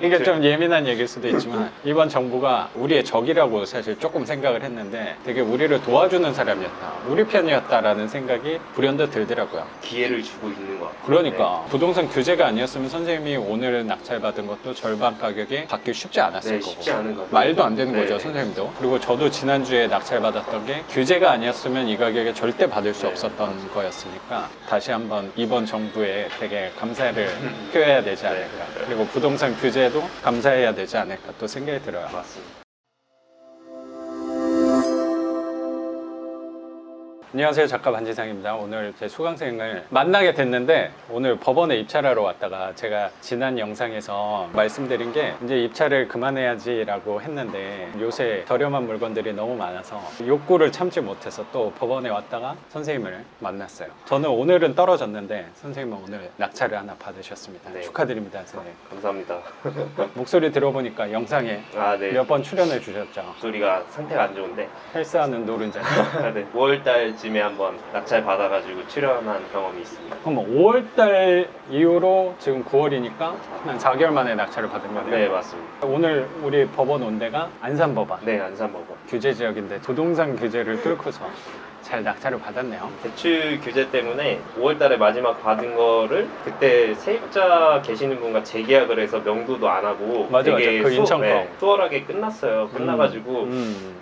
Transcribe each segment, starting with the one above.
이게 좀 예민한 얘기일 수도 있지만 이번 정부가 우리의 적이라고 사실 조금 생각을 했는데 되게 우리를 도와주는 사람이었다, 우리 편이었다라는 생각이 불현듯 들더라고요. 기회를 주고 있는 것 같아요. 그러니까 부동산 규제가 아니었으면 선생님이 오늘 낙찰받은 것도 절반 가격에 받기 쉽지 않았을 네, 거고 쉽지 않은 거. 말도 안 되는 네, 거죠, 네. 선생님도. 그리고 저도 지난주에 낙찰받았던 게 규제가 아니었으면 이 가격에 절대 받을 수 네. 없었던 거였으니까 다시 한번 이번 정부에 되게 감사를 표해야 되지 않을까. 네. 그리고 부동산 규제도 감사해야 되지 않을까 또 생각이 들어요. 맞습니다. 안녕하세요, 작가 반지상입니다. 오늘 제 수강생을 만나게 됐는데 오늘 법원에 입찰하러 왔다가 제가 지난 영상에서 말씀드린 게 이제 입찰을 그만해야지 라고 했는데 요새 저렴한 물건들이 너무 많아서 욕구를 참지 못해서 또 법원에 왔다가 선생님을 만났어요. 저는 오늘은 떨어졌는데 선생님은 오늘 낙찰을 하나 받으셨습니다. 네. 축하드립니다, 선생님. 감사합니다. 목소리 들어보니까 영상에 아, 네. 몇 번 출연해 주셨죠. 소리가 상태가 안 좋은데 헬스하는 노른자. 네. 5월달쯤에 한번 낙찰 받아가지고 출연한 경험이 있습니다. 그럼 5월달 이후로 지금 9월이니까 한 4개월 만에 낙찰을 받은 거네요. 네, 맞습니다. 오늘 우리 법원 온 데가 안산법원 네, 안산법원. 규제 지역인데 부동산 규제를 뚫고서 잘 낙찰을 받았네요. 대출 규제 때문에 5월달에 마지막 받은 거를 그때 세입자 계시는 분과 재계약을 해서 명도도 안 하고 맞아, 되게 그 인천 거. 수월하게 끝났어요. 끝나가지고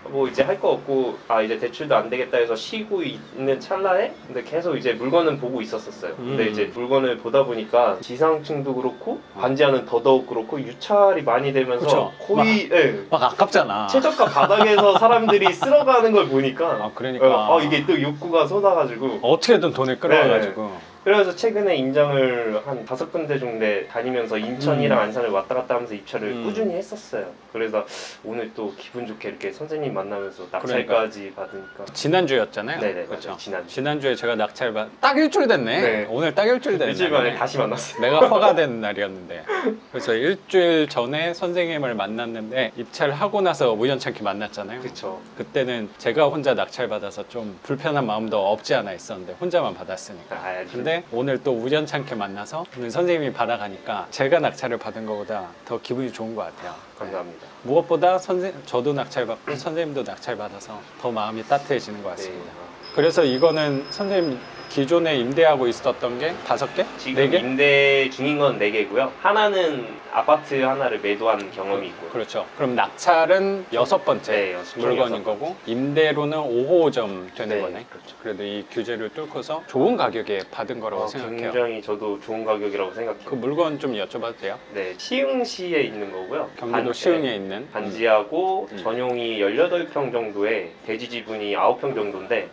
뭐 이제 할 거 없고 아 이제 대출도 안 되겠다 해서 쉬고 있는 찰나에 근데 계속 이제 물건은 보고 있었어요. 근데 이제 물건을 보다 보니까 지상층도 그렇고 반지하는 더더욱 그렇고 유찰이 많이 되면서 그쵸. 거의 막 아깝잖아. 최저가 바닥에서 사람들이 쓸어가는 걸 보니까 아, 그러니까 이게 또 욕구가 쏟아가지고 어떻게든 돈을 끌어와가지고 그래서 최근에 인장을 한 5군데 정도 다니면서 인천이랑 안산을 왔다 갔다 하면서 입찰을 꾸준히 했었어요. 그래서 오늘 또 기분 좋게 이렇게 선생님 만나면서 낙찰까지 받으니까 지난주였잖아요. 네네, 그렇죠. 맞아요. 지난주에 제가 낙찰 딱 일주일 됐네. 네. 오늘 딱 일주일 됐네. 일주일 만에 다시 만났어요. 내가 화가 된 날이었는데 그래서 일주일 전에 선생님을 만났는데 입찰하고 나서 우연찮게 만났잖아요. 그렇죠. 그때는 제가 혼자 낙찰 받아서 좀 불편한 마음도 없지 않아 있었는데 혼자만 받았으니까. 근데 오늘 또 우연찮게 만나서 오늘 선생님이 받아가니까 제가 낙찰을 받은 것보다 더 기분이 좋은 것 같아요. 감사합니다. 무엇보다 저도 낙찰 받고 선생님도 낙찰 받아서 더 마음이 따뜻해지는 것 같습니다. 네. 그래서 이거는 선생님 기존에 임대하고 있었던 게 5개? 지금 4개? 임대 중인 건 4개고요. 하나는 아파트 하나를 매도한 경험이 있고요. 그렇죠. 그럼 낙찰은 6번째 네, 물건인 여섯 거고 임대로는 5호점 되는 네, 거네. 그렇죠. 그래도 이 규제를 뚫고서 좋은 가격에 받은 거라고 생각해요. 굉장히 저도 좋은 가격이라고 생각해요. 그 물건 좀 여쭤봐도 돼요? 네, 시흥시에 있는 거고요. 경기도 시흥에 있는 반지하고 전용이 18평 정도에 대지 지분이 9평 정도인데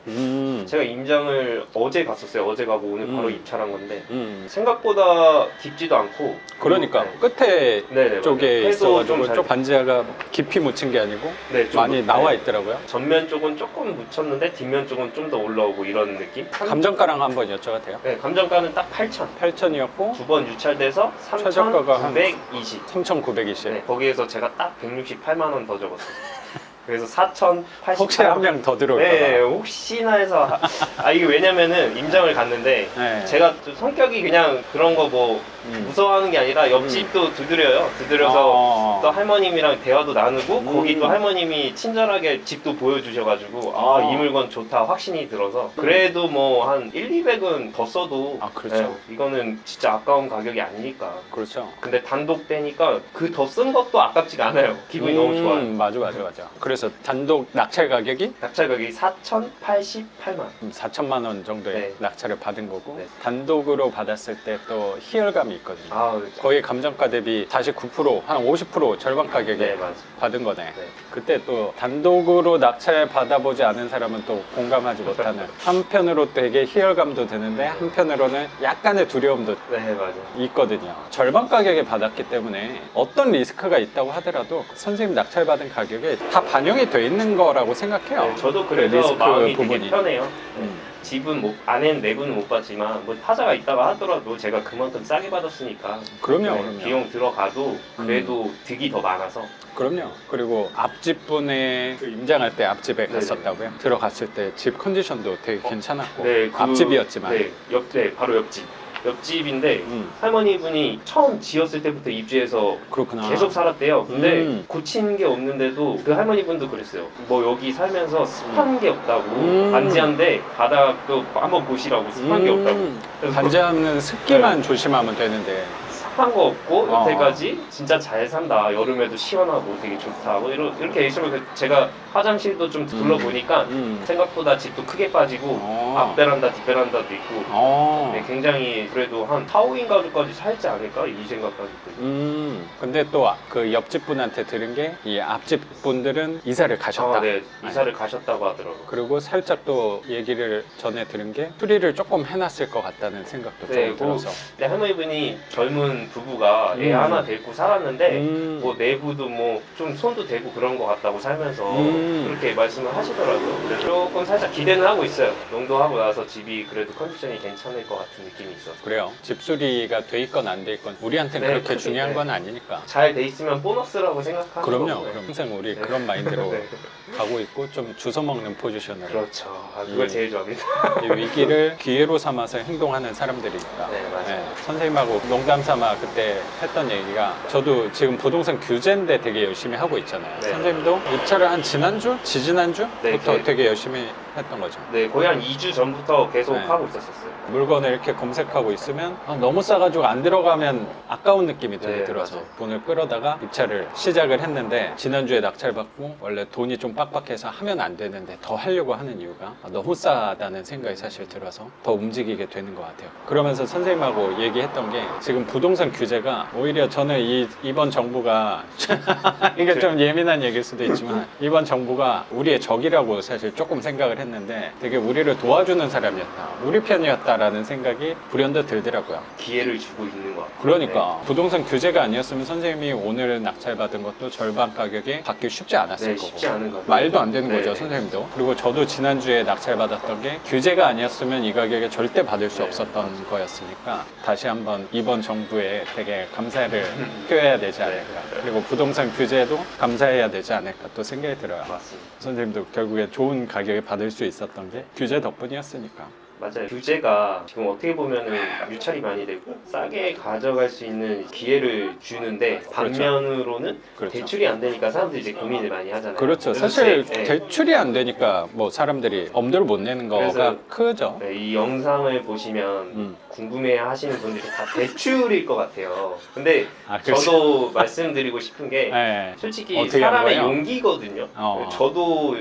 제가 임장을 어제 갔었어요. 어제 가고 오늘 바로 입찰한 건데 생각보다 깊지도 않고 그러니까 끝에 네네, 쪽에 맞아요. 있어가지고 좀 쪽 반지하가 깊이 묻힌 게 아니고 네, 좀 많이 나와 있더라고요. 전면 쪽은 조금 묻혔는데 뒷면 쪽은 좀 더 올라오고 이런 느낌? 감정가랑 한번 여쭤봐도 돼요? 네, 감정가는 딱 8,000. 8,000이었고 두 번 유찰돼서 최저가가 한 3,920. 3,920. 네, 거기에서 제가 딱 168만 원 더 적었어요. 그래서 4,080. 혹시 한 명 더 들어올까 봐. 네, 혹시나 해서 이게 왜냐면은 임장을 갔는데 네. 제가 좀 성격이 그냥 그런 거 뭐 무서워하는 게 아니라 옆집도 두드려요. 두드려서 또 할머님이랑 대화도 나누고 거기 또 할머님이 친절하게 집도 보여주셔가지고 이 물건 좋다 확신이 들어서 그래도 뭐 한 1, 200은 더 써도 그렇죠. 이거는 진짜 아까운 가격이 아니니까. 그렇죠. 근데 단독 때니까 그 더 쓴 것도 아깝지가 않아요. 기분이 너무 좋아요. 맞아. 그래서 단독 낙찰 가격이 낙찰 가격이 4,088만. 4천만 원 정도의 네. 낙찰을 받은 거고 네. 단독으로 받았을 때 또 희열감이 있거든요. 그렇죠. 거의 감정가 대비 49%, 한 50% 절반 가격에 네, 맞아요. 받은 거네. 네. 그때 또 단독으로 낙찰 받아보지 않은 사람은 또 공감하지 못하는 한편으로 되게 희열감도 드는데 한편으로는 약간의 두려움도 네, 맞아요. 있거든요. 절반 가격에 받았기 때문에 어떤 리스크가 있다고 하더라도 선생님 낙찰 받은 가격에 다 반영이 돼 있는 거라고 생각해요. 네, 저도 그 그래서 리스크 마음이 부분이. 되게 편해요. 네. 집은 안에는 내부는 못 받지만 뭐 타자가 있다가 하더라도 제가 그만큼 싸게 받았으니까 그럼요. 비용 들어가도 그래도 득이 더 많아서 그럼요. 그리고 앞집분에 그 임장할 때 앞집에 네네. 갔었다고요? 들어갔을 때 집 컨디션도 되게 괜찮았고 네, 앞집이었지만 네, 바로 옆집. 옆집인데 할머니분이 처음 지었을 때부터 입주해서 그렇구나. 계속 살았대요. 근데 고친 게 없는데도 그 할머니분도 그랬어요. 뭐 여기 살면서 습한 게 없다고. 반지한데 바닥도 한번 보시라고 습한 게 없다고. 그래서 반지하는 습기만 조심하면 되는데. 습한 거 없고 여태까지 진짜 잘 산다. 여름에도 시원하고 되게 좋다. 뭐 이렇게 있으면 제가 화장실도 좀 둘러보니까 생각보다 집도 크게 빠지고 앞 베란다, 뒷 베란다도 있고 네, 굉장히 그래도 한 4, 5인 가족까지 살지 않을까 이 생각까지 들어요. 근데 또 그 옆집 분한테 들은 게 이 앞집 분들은 이사를 가셨다. 네, 이사를 가셨다고 하더라고요. 그리고 살짝 또 얘기를 전에 들은 게 수리를 조금 해놨을 것 같다는 생각도 좀 들어서. 네, 할머니분이 젊은 부부가 애 하나 데리고 살았는데 뭐 내부도 뭐 좀 손도 대고 그런 것 같다고 살면서 그렇게 말씀을 하시더라고요. 그래서 조금 살짝 기대는 하고 있어요. 농도하고 나서 집이 그래도 컨디션이 괜찮을 것 같은 느낌이 있어서. 그래요. 집 수리가 돼 있건 안 돼 있건 우리한테는 네, 그렇게 크게, 중요한 네. 건 아니니까. 잘 돼 있으면 보너스라고 생각하는 그럼요. 거고요. 그럼 항상 우리 네. 그런 마인드로 네. 가고 있고 좀 주워 먹는 포지션으로 그렇죠. 그걸 제일 좋아합니다. 이 위기를 기회로 삼아서 행동하는 사람들이니까. 네, 맞아요. 선생님하고 농담 삼아 그때 했던 얘기가 저도 지금 부동산 규제인데 되게 열심히 하고 있잖아요. 네. 선생님도 입찰을 한 지난주? 지지난주부터 네, 되게 열심히 했던 거죠. 네, 거의 한 2주 전부터 계속 네. 하고 있었어요. 물건을 이렇게 검색하고 있으면 너무 싸가지고 안 들어가면 아까운 느낌이 되게 네, 들어서 맞아요. 돈을 끌어다가 입찰을 시작을 했는데 지난주에 낙찰받고 원래 돈이 좀 빡빡해서 하면 안 되는데 더 하려고 하는 이유가 너무 싸다는 생각이 사실 들어서 더 움직이게 되는 것 같아요. 그러면서 선생님하고 얘기했던 게 지금 부동산 규제가 오히려 저는 이번 정부가 이게 좀 예민한 얘기일 수도 있지만 이번 정부가 우리의 적이라고 사실 조금 생각을 했는데 되게 우리를 도와주는 사람이었다. 우리 편이었다라는 생각이 불현듯 들더라고요. 기회를 주고 있는 것 같아요. 그러니까 부동산 규제가 아니었으면 선생님이 오늘 낙찰받은 것도 절반 가격에 받기 쉽지 않았을 네, 거고 쉽지 않은 거. 말도 안 되는 네. 거죠 선생님도. 그리고 저도 지난주에 낙찰받았던 게 규제가 아니었으면 이 가격에 절대 받을 수 네. 없었던 거였으니까 다시 한번 이번 정부에 되게 감사를 표해야 되지 않을까. 네. 그리고 부동산 규제도 감사해야 되지 않을까 또 생각이 들어요. 맞습니다. 선생님도 결국에 좋은 가격에 받을 수 있었던 게 규제 덕분이었으니까. 맞아요. 규제가 지금 어떻게 보면은 유찰이 많이 되고 싸게 가져갈 수 있는 기회를 주는데 반면으로는 그렇죠. 대출이 안 되니까 사람들이 이제 고민을 많이 하잖아요. 그렇죠. 그래서 사실 네. 대출이 안 되니까 뭐 사람들이 엄두를 못 내는 거가 그래서 크죠. 네, 이 영상을 보시면 궁금해 하시는 분들이 다 대출일 것 같아요. 근데 그렇죠. 저도 말씀드리고 싶은 게 네. 솔직히 어떻게 하는 사람의 거예요? 용기거든요. 어. 저도